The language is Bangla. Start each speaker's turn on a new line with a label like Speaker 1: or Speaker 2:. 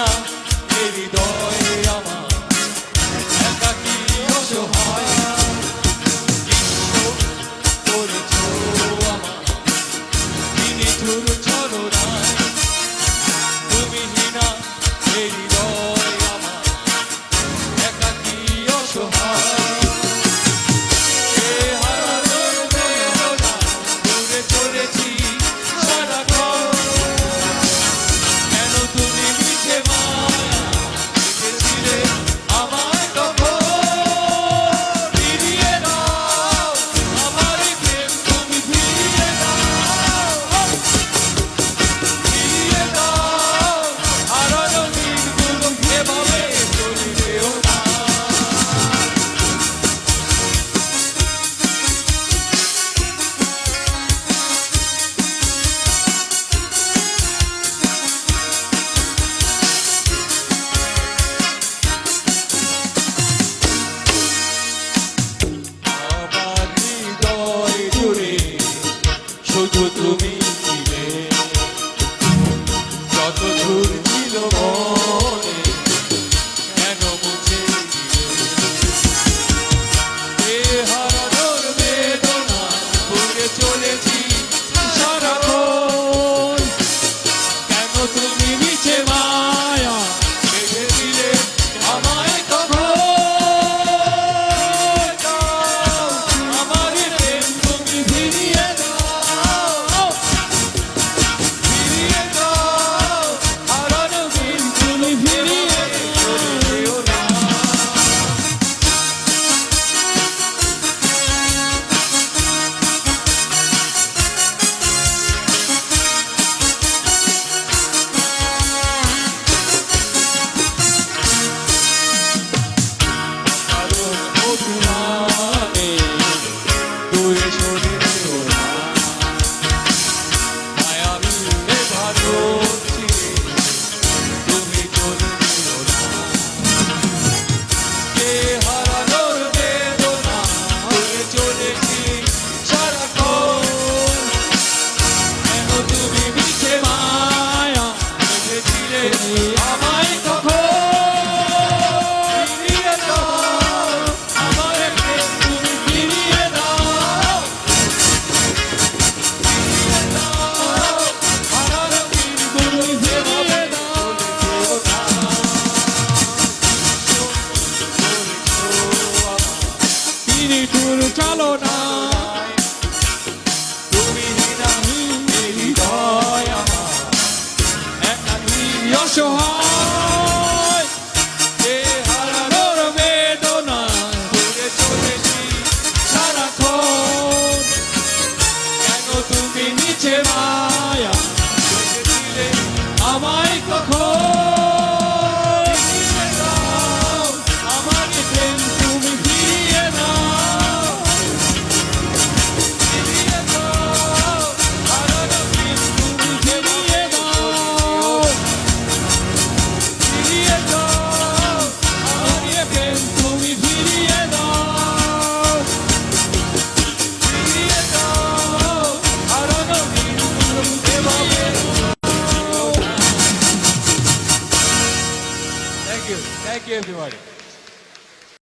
Speaker 1: না এই হৃদয় আমার একাকী অসহায় করেছ আমার নিঠুর ছলনায় তুমি না এই হৃদয় আমার একাকী অসহায় শুধু তুমি ছিলে যত দূর ছিল মনে কেন মুছে দিলে হারানোর বেদনা ভুলে চলেছি সারাক্ষণ কেন তুমি মিছে মায়া বেঁধে দিলে আমায় কখন আমার প্রেম তুমি ফিরিয়ে চলো না তুমি হৃদয় আমার একাকী অসহায় হারানোর বেদনা ভুলে চলেছি সারাক্ষণ কেন তুমি নিচে মায়া দিলে আমায় কখন আমার প্রেম তুমি ফিরিয়ে দাও Thank you, everybody.